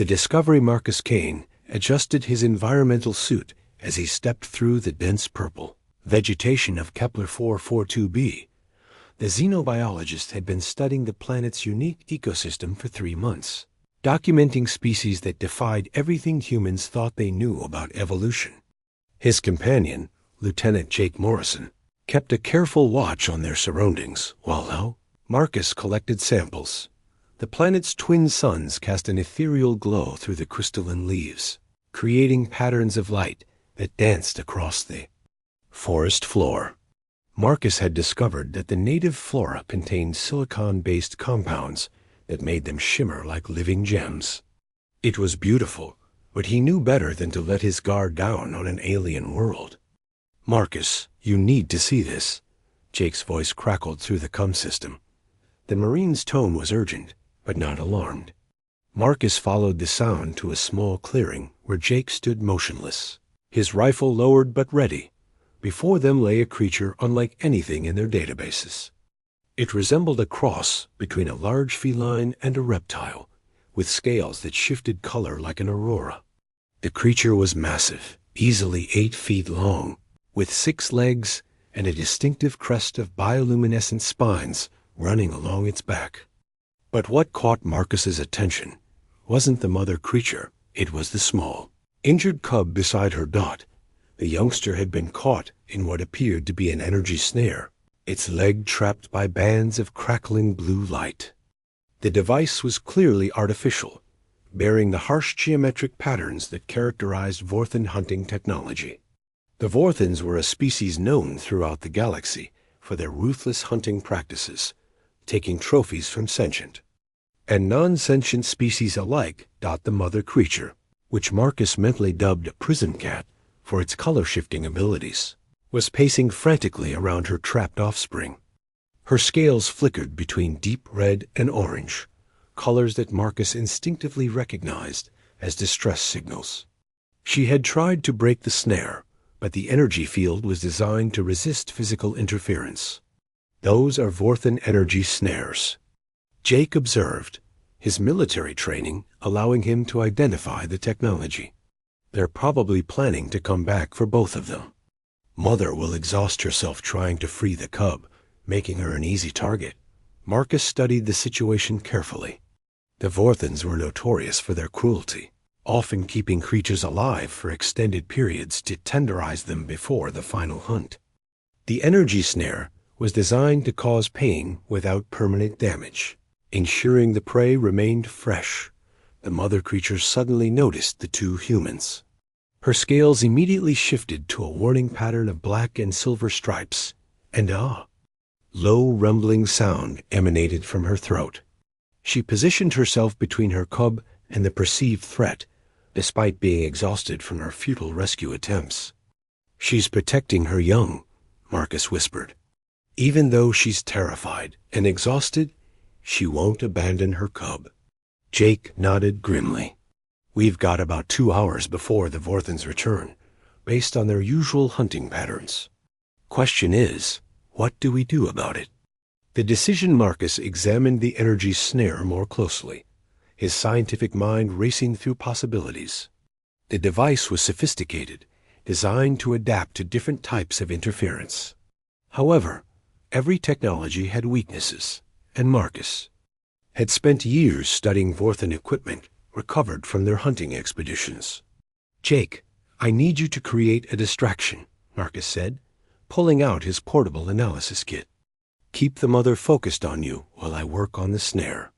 The Discovery Marcus Kane adjusted his environmental suit as he stepped through the dense purple vegetation of Kepler 442b. The xenobiologist had been studying the planet's unique ecosystem for 3 months, documenting species that defied everything humans thought they knew about evolution. His companion, Lieutenant Jake Morrison, kept a careful watch on their surroundings, while Marcus collected samples. The planet's twin suns cast an ethereal glow through the crystalline leaves, creating patterns of light that danced across the forest floor. Marcus had discovered that the native flora contained silicon-based compounds that made them shimmer like living gems. It was beautiful, but he knew better than to let his guard down on an alien world. "Marcus, you need to see this," Jake's voice crackled through the comm system. The Marine's tone was urgent, but not alarmed. Marcus followed the sound to a small clearing where Jake stood motionless, his rifle lowered but ready. Before them lay a creature unlike anything in their databases. It resembled a cross between a large feline and a reptile, with scales that shifted color like an aurora. The creature was massive, easily 8 feet long, with 6 legs and a distinctive crest of bioluminescent spines running along its back. But what caught Marcus's attention wasn't the mother creature, it was the small, injured cub beside her dot. The youngster had been caught in what appeared to be an energy snare, its leg trapped by bands of crackling blue light. The device was clearly artificial, bearing the harsh geometric patterns that characterized Vorthan hunting technology. The Vorthans were a species known throughout the galaxy for their ruthless hunting practices, taking trophies from sentient and non-sentient species alike. The mother creature, which Marcus mentally dubbed a prison cat for its color-shifting abilities, was pacing frantically around her trapped offspring. Her scales flickered between deep red and orange, colors that Marcus instinctively recognized as distress signals. She had tried to break the snare, but the energy field was designed to resist physical interference. "Those are Vorthan energy snares," Jake observed, his military training allowing him to identify the technology. "They're probably planning to come back for both of them. Mother will exhaust herself trying to free the cub, making her an easy target." Marcus studied the situation carefully. The Vorthans were notorious for their cruelty, often keeping creatures alive for extended periods to tenderize them before the final hunt. The energy snare was designed to cause pain without permanent damage, ensuring the prey remained fresh. The mother creature suddenly noticed the 2 humans. Her scales immediately shifted to a warning pattern of black and silver stripes, and low rumbling sound emanated from her throat. She positioned herself between her cub and the perceived threat, despite being exhausted from her futile rescue attempts. "She's protecting her young," Marcus whispered. "Even though she's terrified and exhausted, she won't abandon her cub." Jake nodded grimly. "We've got about 2 hours before the Vorthans return, based on their usual hunting patterns. Question is, what do we do about it?" The decision Marcus examined the energy snare more closely, his scientific mind racing through possibilities. The device was sophisticated, designed to adapt to different types of interference. However, every technology had weaknesses, and Marcus had spent years studying Vorthan equipment recovered from their hunting expeditions. "Jake, I need you to create a distraction," Marcus said, pulling out his portable analysis kit. "Keep the mother focused on you while I work on the snare.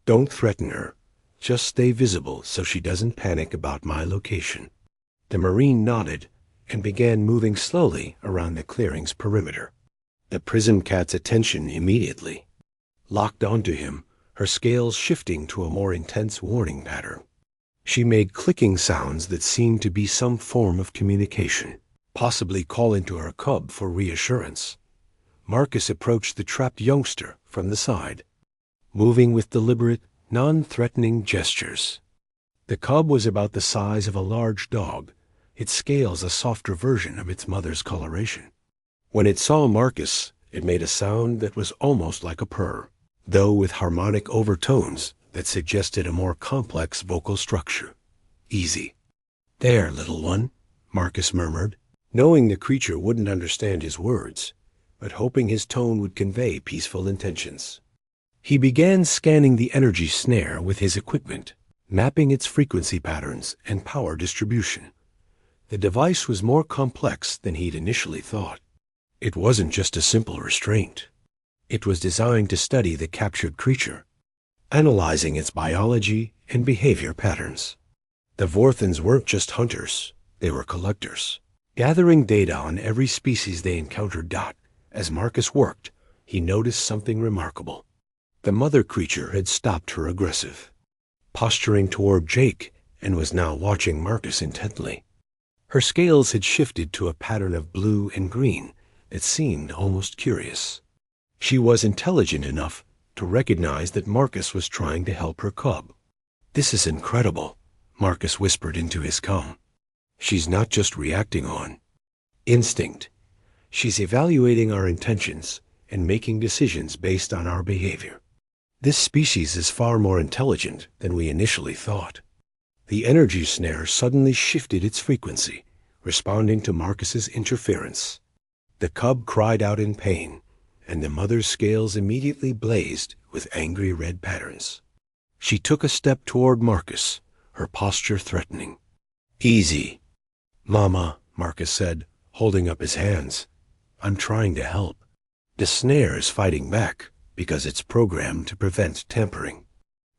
Don't threaten her. Just stay visible so she doesn't panic about my location." The Marine nodded and began moving slowly around the clearing's perimeter. The prison cat's attention immediately locked onto him, her scales shifting to a more intense warning pattern. She made clicking sounds that seemed to be some form of communication, possibly calling to her cub for reassurance. Marcus approached the trapped youngster from the side, moving with deliberate, non-threatening gestures. The cub was about the size of a large dog, its scales a softer version of its mother's coloration. When it saw Marcus, it made a sound that was almost like a purr, though with harmonic overtones that suggested a more complex vocal structure. "Easy. There, little one," Marcus murmured, knowing the creature wouldn't understand his words, but hoping his tone would convey peaceful intentions. He began scanning the energy snare with his equipment, mapping its frequency patterns and power distribution. The device was more complex than he'd initially thought. It wasn't just a simple restraint. It was designed to study the captured creature, analyzing its biology and behavior patterns. The Vorthans weren't just hunters, they were collectors, gathering data on every species they encountered. As Marcus worked, he noticed something remarkable. The mother creature had stopped her aggressive, posturing toward Jake, and was now watching Marcus intently. Her scales had shifted to a pattern of blue and green that seemed almost curious. She was intelligent enough to recognize that Marcus was trying to help her cub. "This is incredible," Marcus whispered into his comm. "She's not just reacting on instinct. She's evaluating our intentions and making decisions based on our behavior. This species is far more intelligent than we initially thought." The energy snare suddenly shifted its frequency, responding to Marcus's interference. The cub cried out in pain, and the mother's scales immediately blazed with angry red patterns. She took a step toward Marcus, her posture threatening. "Easy, Mama," Marcus said, holding up his hands. "I'm trying to help. The snare is fighting back because it's programmed to prevent tampering.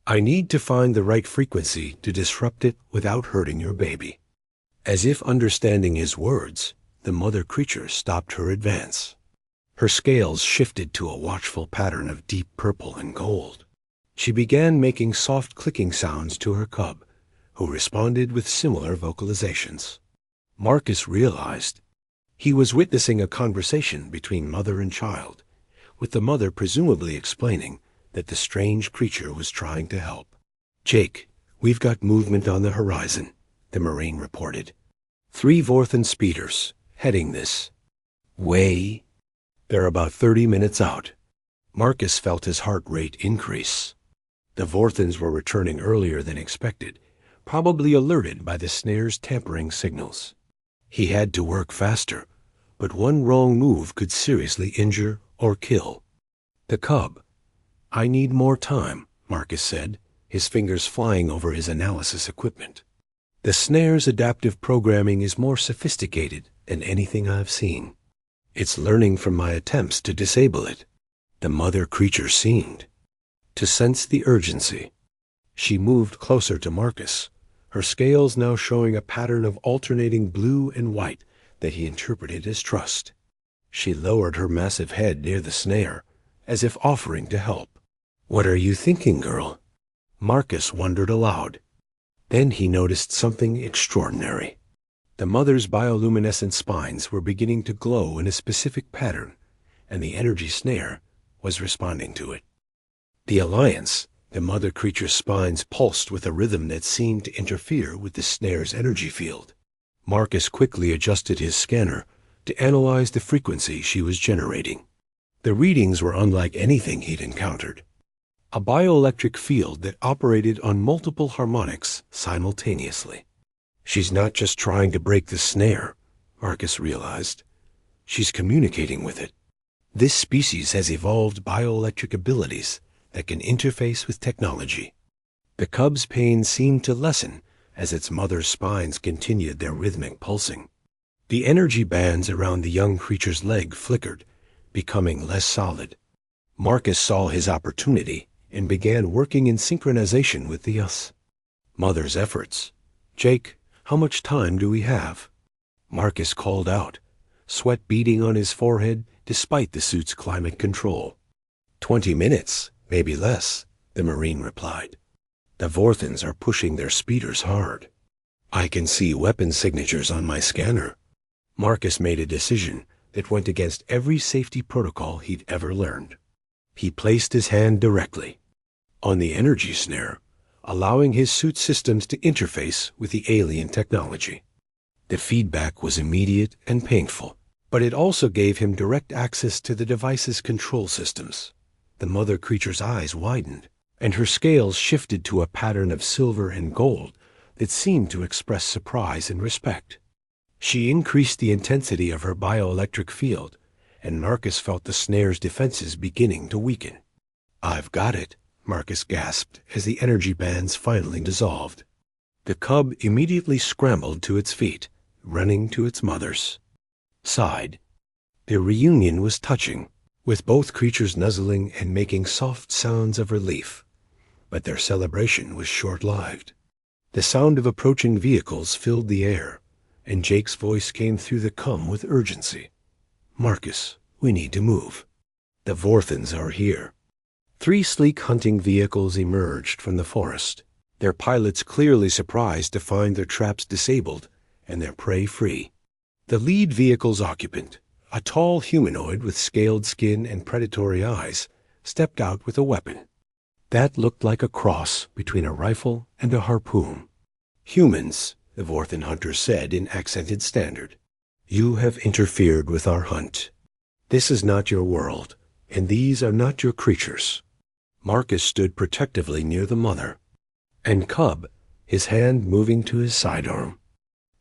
I need to find the right frequency to disrupt it without hurting your baby." As if understanding his words, the mother creature stopped her advance. Her scales shifted to a watchful pattern of deep purple and gold. She began making soft clicking sounds to her cub, who responded with similar vocalizations. Marcus realized he was witnessing a conversation between mother and child, with the mother presumably explaining that the strange creature was trying to help. "Jake, we've got movement on the horizon," the Marine reported. 3 Vorthan speeders, heading this way. They're about 30 minutes out. Marcus felt his heart rate increase. The Vorthans were returning earlier than expected, probably alerted by the snare's tampering signals. He had to work faster, but one wrong move could seriously injure or kill. The cub. "I need more time," Marcus said, his fingers flying over his analysis equipment. "The snare's adaptive programming is more sophisticated than anything I've seen. It's learning from my attempts to disable it." The mother creature seemed to sense the urgency. She moved closer to Marcus, her scales now showing a pattern of alternating blue and white that he interpreted as trust. She lowered her massive head near the snare, as if offering to help. "What are you thinking, girl?" Marcus wondered aloud. Then he noticed something extraordinary. The mother's bioluminescent spines were beginning to glow in a specific pattern, and the energy snare was responding to it. The alliance, the mother creature's spines pulsed with a rhythm that seemed to interfere with the snare's energy field. Marcus quickly adjusted his scanner to analyze the frequency she was generating. The readings were unlike anything he'd encountered. A bioelectric field that operated on multiple harmonics simultaneously. "She's not just trying to break the snare," Marcus realized. "She's communicating with it. This species has evolved bioelectric abilities that can interface with technology." The cub's pain seemed to lessen as its mother's spines continued their rhythmic pulsing. The energy bands around the young creature's leg flickered, becoming less solid. Marcus saw his opportunity and began working in synchronization with the mother's efforts. "Jake, how much time do we have?" Marcus called out, sweat beading on his forehead despite the suit's climate control. 20 minutes, maybe less," the Marine replied. "The Vorthans are pushing their speeders hard. I can see weapon signatures on my scanner." Marcus made a decision that went against every safety protocol he'd ever learned. He placed his hand directly on the energy snare, allowing his suit systems to interface with the alien technology. The feedback was immediate and painful, but it also gave him direct access to the device's control systems. The mother creature's eyes widened, and her scales shifted to a pattern of silver and gold that seemed to express surprise and respect. She increased the intensity of her bioelectric field, and Marcus felt the snare's defenses beginning to weaken. "I've got it," Marcus gasped as the energy bands finally dissolved. The cub immediately scrambled to its feet, running to its mother's side. Their reunion was touching, with both creatures nuzzling and making soft sounds of relief. But their celebration was short-lived. The sound of approaching vehicles filled the air, and Jake's voice came through the cum with urgency. "Marcus, we need to move. The Vorthons are here." 3 sleek hunting vehicles emerged from the forest, their pilots clearly surprised to find their traps disabled and their prey free. The lead vehicle's occupant, a tall humanoid with scaled skin and predatory eyes, stepped out with a weapon. That looked like a cross between a rifle and a harpoon. "Humans," the Vorthon hunter said in accented standard, "you have interfered with our hunt. This is not your world, and these are not your creatures." Marcus stood protectively near the mother, and cub, his hand moving to his sidearm.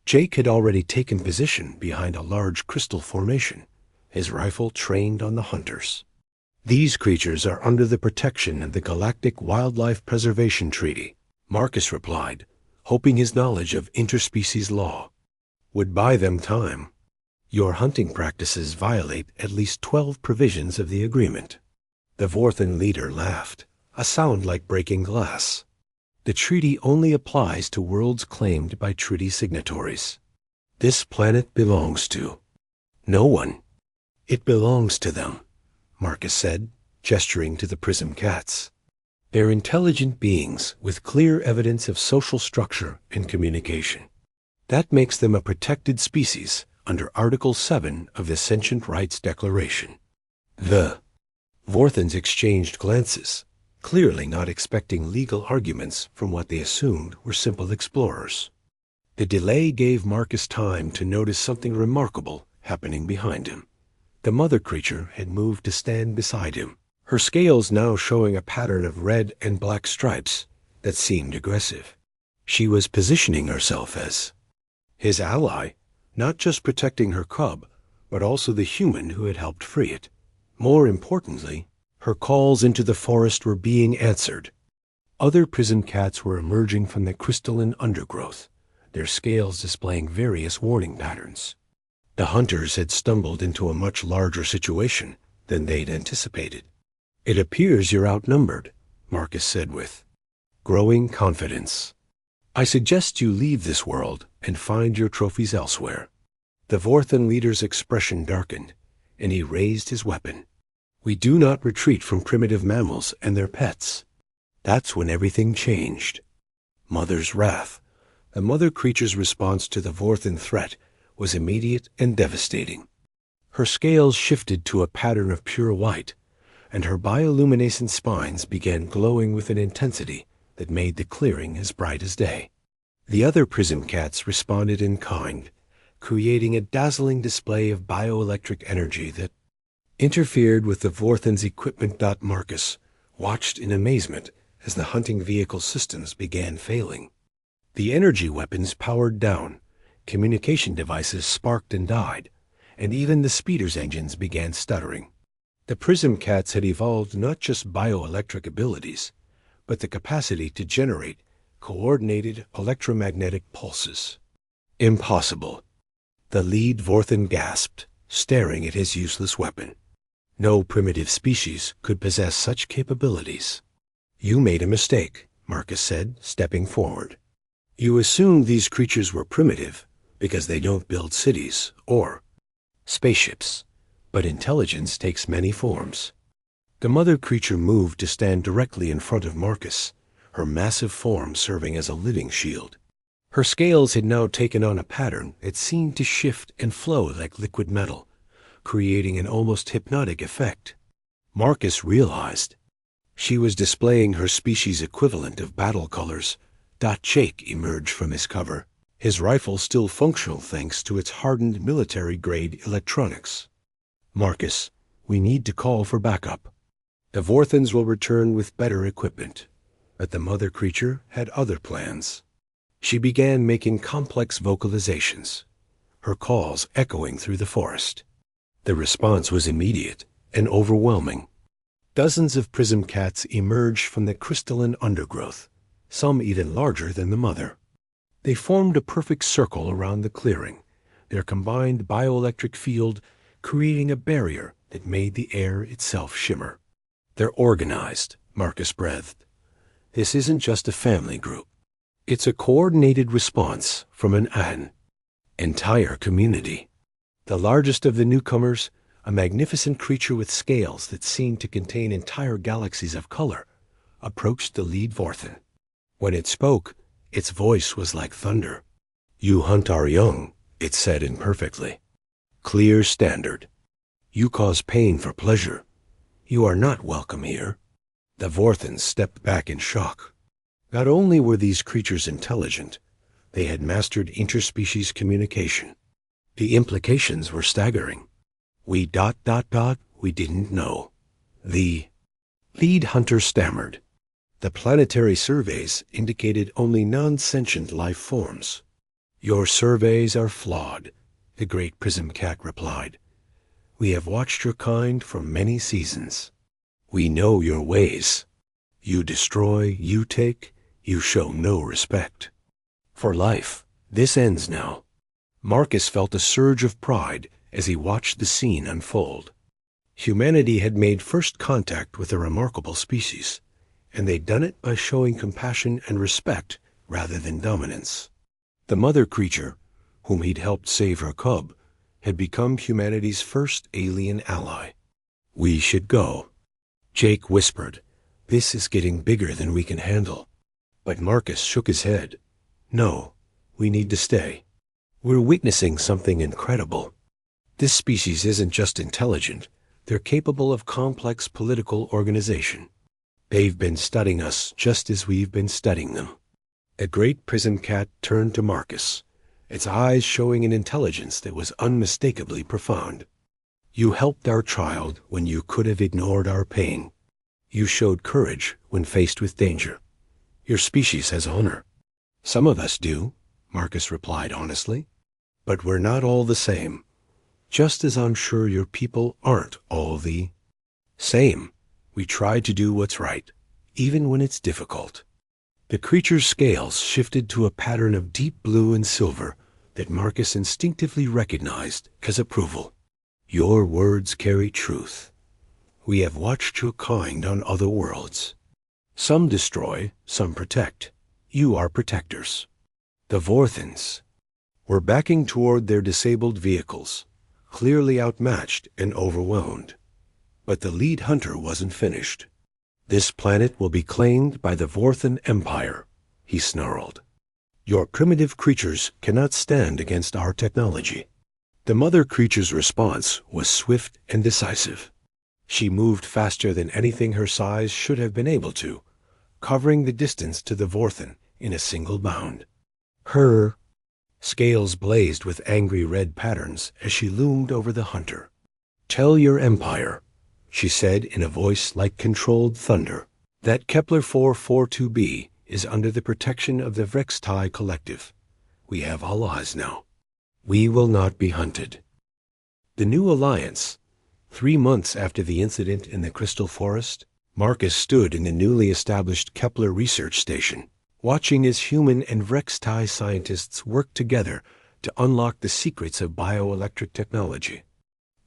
Jake had already taken position behind a large crystal formation, his rifle trained on the hunters. "These creatures are under the protection of the Galactic Wildlife Preservation Treaty," Marcus replied, hoping his knowledge of interspecies law would buy them time. "Your hunting practices violate at least 12 provisions of the agreement." The Vorthon leader laughed, a sound like breaking glass. "The treaty only applies to worlds claimed by treaty signatories. This planet belongs to no one. It belongs to them," Marcus said, gesturing to the prism cats. "They're intelligent beings with clear evidence of social structure and communication. That makes them a protected species under Article 7 of the Sentient Rights Declaration." The Vorthons exchanged glances, clearly not expecting legal arguments from what they assumed were simple explorers. The delay gave Marcus time to notice something remarkable happening behind him. The mother creature had moved to stand beside him, her scales now showing a pattern of red and black stripes that seemed aggressive. She was positioning herself as his ally, not just protecting her cub, but also the human who had helped free it. More importantly, her calls into the forest were being answered. Other prism cats were emerging from the crystalline undergrowth, their scales displaying various warning patterns. The hunters had stumbled into a much larger situation than they'd anticipated. "It appears you're outnumbered," Marcus said with growing confidence. "I suggest you leave this world and find your trophies elsewhere." The Vorthon leader's expression darkened, and he raised his weapon. "We do not retreat from primitive mammals and their pets." That's when everything changed. Mother's wrath. The mother creature's response to the Vorthon threat was immediate and devastating. Her scales shifted to a pattern of pure white, and her bioluminescent spines began glowing with an intensity that made the clearing as bright as day. The other prism cats responded in kind, creating a dazzling display of bioelectric energy that interfered with the Vorthon's equipment. Marcus watched in amazement as the hunting vehicle systems began failing. The energy weapons powered down, communication devices sparked and died, and even the speeder's engines began stuttering. The prism cats had evolved not just bioelectric abilities, but the capacity to generate coordinated electromagnetic pulses. "Impossible," the lead Vorthon gasped, staring at his useless weapon. "No primitive species could possess such capabilities." "You made a mistake," Marcus said, stepping forward. "You assumed these creatures were primitive because they don't build cities or spaceships, but intelligence takes many forms." The mother creature moved to stand directly in front of Marcus, her massive form serving as a living shield. Her scales had now taken on a pattern that seemed to shift and flow like liquid metal, creating an almost hypnotic effect. Marcus realized she was displaying her species equivalent of battle colors. Jake emerged from his cover, his rifle still functional thanks to its hardened military-grade electronics. "Marcus, we need to call for backup." The Vorthans will return with better equipment. But the mother creature had other plans. She began making complex vocalizations, her calls echoing through the forest. The response was immediate and overwhelming. Dozens of prism cats emerged from the crystalline undergrowth, some even larger than the mother. They formed a perfect circle around the clearing, their combined bioelectric field creating a barrier that made the air itself shimmer. They're organized, Marcus breathed. This isn't just a family group. It's a coordinated response from an entire community. The largest of the newcomers, a magnificent creature with scales that seemed to contain entire galaxies of color, approached the lead Vorthan. When it spoke, its voice was like thunder. "You hunt our young," it said imperfectly. "Clear standard. You cause pain for pleasure. You are not welcome here." The Vorthans stepped back in shock. Not only were these creatures intelligent, they had mastered interspecies communication. The implications were staggering. We didn't know. The lead hunter stammered. The planetary surveys indicated only non-sentient life forms. "Your surveys are flawed," the great prism cat replied. "We have watched your kind for many seasons. We know your ways. You destroy, you take, you show no respect. For life, this ends now." Marcus felt a surge of pride as he watched the scene unfold. Humanity had made first contact with a remarkable species, and they'd done it by showing compassion and respect rather than dominance. The mother creature, whom he'd helped save her cub, had become humanity's first alien ally. "We should go," Jake whispered. "This is getting bigger than we can handle." But Marcus shook his head. "No, we need to stay. We're witnessing something incredible. This species isn't just intelligent, they're capable of complex political organization. They've been studying us just as we've been studying them." A great prism cat turned to Marcus, its eyes showing an intelligence that was unmistakably profound. "You helped our child when you could have ignored our pain. You showed courage when faced with danger. Your species has honor." "Some of us do," Marcus replied honestly. "But we're not all the same. Just as I'm sure your people aren't all the same. We try to do what's right, even when it's difficult." The creature's scales shifted to a pattern of deep blue and silver that Marcus instinctively recognized as approval. "Your words carry truth. We have watched your kind on other worlds. Some destroy, some protect. You are protectors." The Vorthans were backing toward their disabled vehicles, clearly outmatched and overwhelmed. But the lead hunter wasn't finished. "This planet will be claimed by the Vorthan Empire," he snarled. "Your primitive creatures cannot stand against our technology." The mother creature's response was swift and decisive. She moved faster than anything her size should have been able to, covering the distance to the Vorthan in a single bound. Her scales blazed with angry red patterns as she loomed over the hunter. "Tell your empire," she said in a voice like controlled thunder, "that Kepler 442b is under the protection of the Vrextai Collective. We have allies now. We will not be hunted." The new alliance. 3 months after the incident in the Crystal Forest, Marcus stood in the newly established Kepler research station, watching as human and Vrextai scientists worked together to unlock the secrets of bioelectric technology.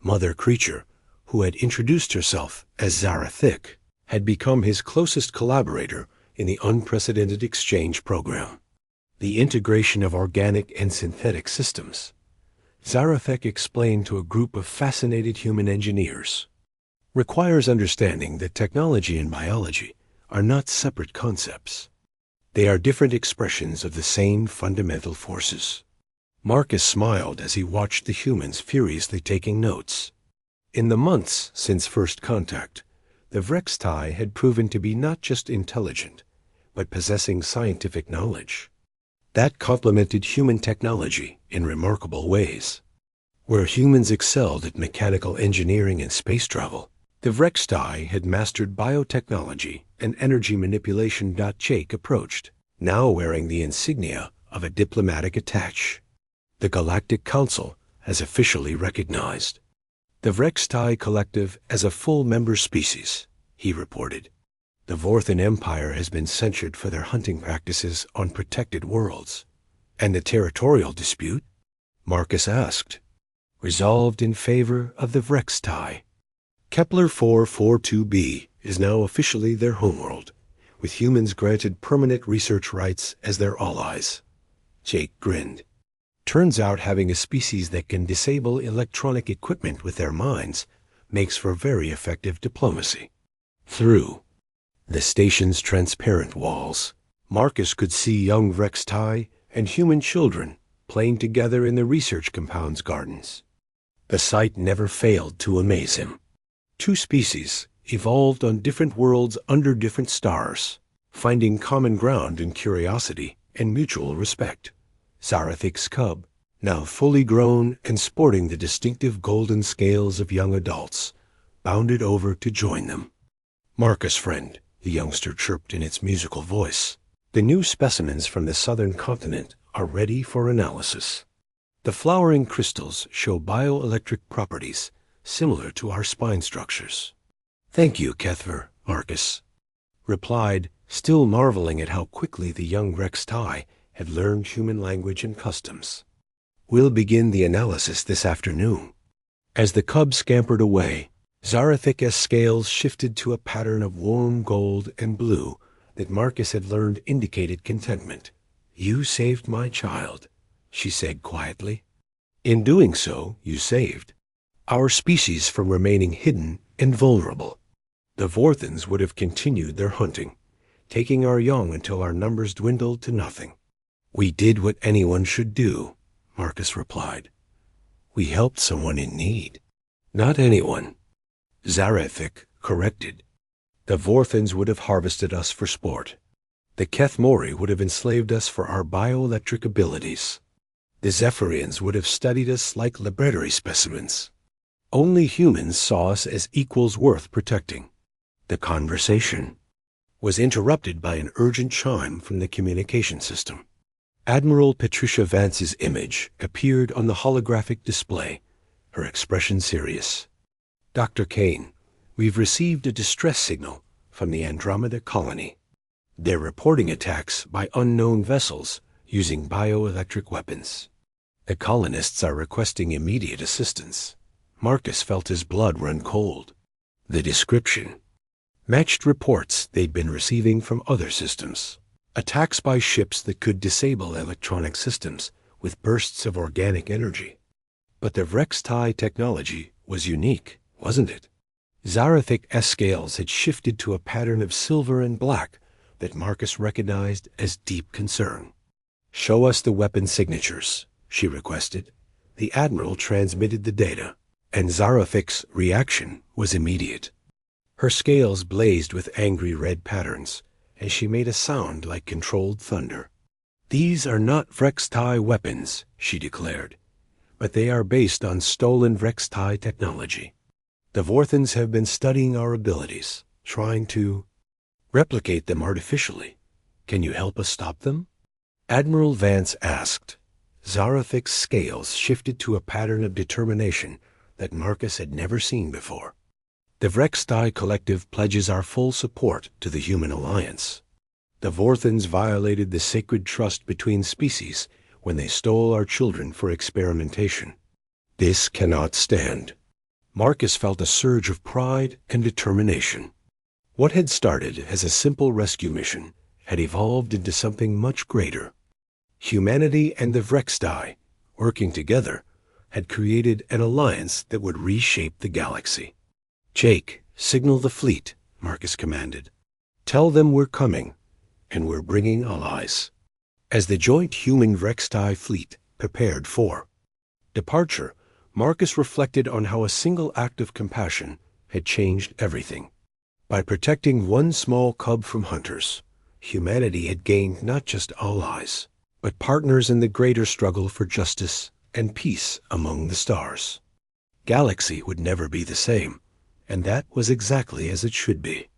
Mother Creature, who had introduced herself as Zarathic, had become his closest collaborator in the unprecedented exchange program. The integration of organic and synthetic systems. Zarathic explained to a group of fascinated human engineers, requires understanding that technology and biology are not separate concepts. They are different expressions of the same fundamental forces. Marcus smiled as he watched the humans furiously taking notes. In the months since first contact, the Vrextai had proven to be not just intelligent, but possessing scientific knowledge. That complemented human technology in remarkable ways. Where humans excelled at mechanical engineering and space travel, The Vrextai had mastered biotechnology and energy manipulation. Jake approached, now wearing the insignia of a diplomatic attache. The Galactic Council has officially recognized the Vrextai Collective as a full member species, he reported. The Vorthan Empire has been censured for their hunting practices on protected worlds. And the territorial dispute? Marcus asked. Resolved in favor of the Vrextai. Kepler 442b is now officially their homeworld, with humans granted permanent research rights as their allies. Jake grinned. Turns out having a species that can disable electronic equipment with their minds makes for very effective diplomacy. Through the station's transparent walls, Marcus could see young Vrextai and human children playing together in the research compound's gardens. The sight never failed to amaze him. Two species evolved on different worlds under different stars, finding common ground in curiosity and mutual respect. Zarathic's cub, now fully grown and sporting the distinctive golden scales of young adults, bounded over to join them. Marcus, friend, the youngster chirped in its musical voice. The new specimens from the southern continent are ready for analysis. The flowering crystals show bioelectric properties similar to our spine structures. Thank you, Kethver, Marcus replied, still marveling at how quickly the young Vrextai had learned human language and customs. We'll begin the analysis this afternoon. As the cub scampered away, Zarathic's scales shifted to a pattern of warm gold and blue that Marcus had learned indicated contentment. You saved my child, she said quietly. In doing so, you saved our species from remaining hidden and vulnerable. The Vorthans would have continued their hunting, taking our young until our numbers dwindled to nothing. We did what anyone should do, Marcus replied. We helped someone in need. Not anyone, Zarathic corrected. The Vorthans would have harvested us for sport. The Kethmori would have enslaved us for our bioelectric abilities. The Zephyrians would have studied us like laboratory specimens. Only humans saw us as equals worth protecting. The conversation was interrupted by an urgent chime from the communication system. Admiral Patricia Vance's image appeared on the holographic display, her expression serious. Dr. Kane, we've received a distress signal from the Andromeda colony. They're reporting attacks by unknown vessels using bioelectric weapons. The colonists are requesting immediate assistance. Marcus felt his blood run cold. The description matched reports they'd been receiving from other systems. Attacks by ships that could disable electronic systems with bursts of organic energy. But the Vrextai technology was unique, wasn't it? Zarathic's scales had shifted to a pattern of silver and black that Marcus recognized as deep concern. Show us the weapon signatures, she requested. The Admiral transmitted the data, and Zarathic's reaction was immediate. Her scales blazed with angry red patterns, and she made a sound like controlled thunder. These are not Vrextai weapons, she declared, but they are based on stolen Vrextai technology. The Vorthans have been studying our abilities, trying to replicate them artificially. Can you help us stop them? Admiral Vance asked. Zarathic's scales shifted to a pattern of determination that Marcus had never seen before. The Vrextai Collective pledges our full support to the human alliance. The Vorthans violated the sacred trust between species when they stole our children for experimentation. This cannot stand. Marcus felt a surge of pride and determination. What had started as a simple rescue mission had evolved into something much greater. Humanity and the Vrextai, working together, had created an alliance that would reshape the galaxy. Jake, signal the fleet, Marcus commanded. Tell them we're coming, and we're bringing allies. As the joint human Vrextai fleet prepared for departure, Marcus reflected on how a single act of compassion had changed everything. By protecting one small cub from hunters, humanity had gained not just allies, but partners in the greater struggle for justice and peace among the stars. Galaxy would never be the same, And that was exactly as it should be.